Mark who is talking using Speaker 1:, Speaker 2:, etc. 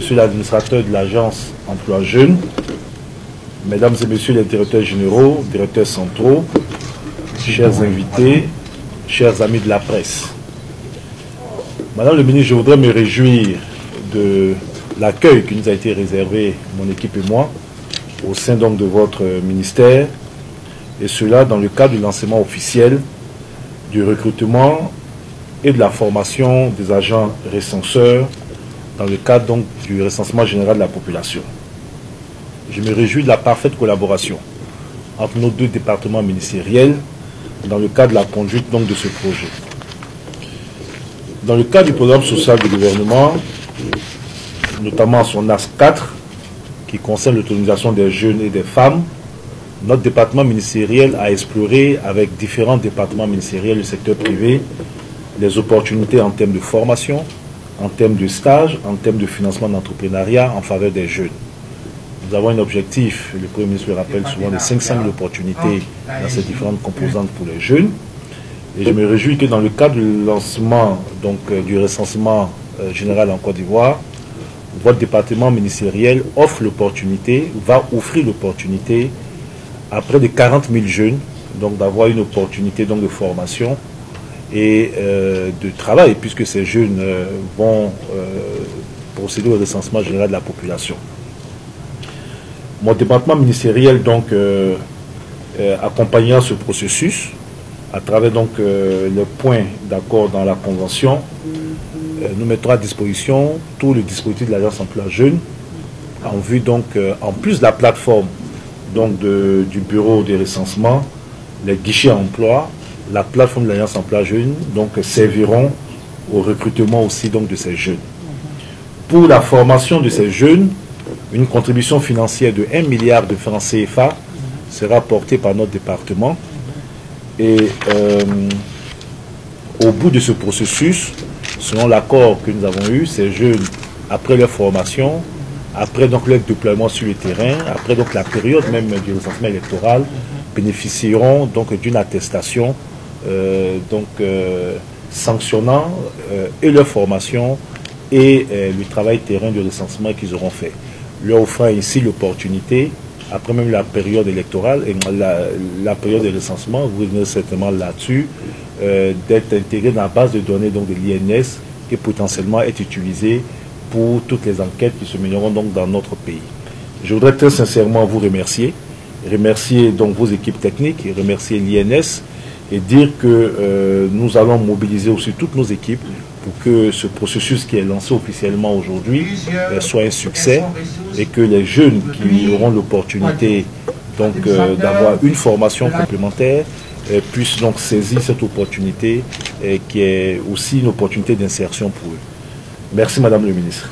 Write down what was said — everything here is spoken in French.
Speaker 1: Monsieur l'administrateur de l'agence Emploi Jeunes, Mesdames et Messieurs les directeurs généraux, directeurs centraux, chers invités, chers amis de la presse. Madame le ministre, je voudrais me réjouir de l'accueil qui nous a été réservé, mon équipe et moi, au sein donc de votre ministère, et cela dans le cadre du lancement officiel du recrutement et de la formation des agents recenseurs dans le cadre donc du recensement général de la population. Je me réjouis de la parfaite collaboration entre nos deux départements ministériels dans le cadre de la conduite donc de ce projet. Dans le cadre du programme social du gouvernement, notamment son axe 4, qui concerne l'autonomisation des jeunes et des femmes, notre département ministériel a exploré avec différents départements ministériels du secteur privé les opportunités en termes de formation, en termes de stage, en termes de financement d'entrepreneuriat en faveur des jeunes. Nous avons un objectif, le Premier ministre le rappelle souvent, de 500 000 opportunités dans ces différentes composantes pour les jeunes. Et je me réjouis que dans le cadre du lancement donc, du recensement général en Côte d'Ivoire, votre département ministériel offre l'opportunité, va offrir l'opportunité à près de 40 000 jeunes donc d'avoir une opportunité donc, de formation et de travail, puisque ces jeunes vont procéder au recensement général de la population. Mon département ministériel donc accompagnant ce processus à travers donc les points d'accord dans la convention, nous mettrons à disposition tout le dispositif de l'agence Emploi Jeunes en vue donc en plus de la plateforme donc du bureau de recensement, les guichets emploi, la plateforme de l'agence Emploi Jeunes donc serviront au recrutement aussi donc de ces jeunes. Pour la formation de ces jeunes, une contribution financière de 1 milliard de francs CFA sera portée par notre département. Et au bout de ce processus, selon l'accord que nous avons eu, ces jeunes, après leur formation, après donc leur déploiement sur le terrain, après donc la période même du recensement électoral, bénéficieront donc d'une attestation sanctionnant et leur formation et le travail terrain de recensement qu'ils auront fait, leur offrant ici l'opportunité, après même la période électorale et la période de recensement, vous revenez certainement là-dessus, d'être intégré dans la base de données donc de l'INS et potentiellement être utilisé pour toutes les enquêtes qui se mèneront donc dans notre pays. Je voudrais très sincèrement vous remercier donc vos équipes techniques, et remercier l'INS et dire que nous allons mobiliser aussi toutes nos équipes pour que ce processus qui est lancé officiellement aujourd'hui soit un succès et que les jeunes qui auront l'opportunité donc d'avoir une formation complémentaire puissent donc saisir cette opportunité qui est aussi une opportunité d'insertion pour eux. Merci Madame le Ministre.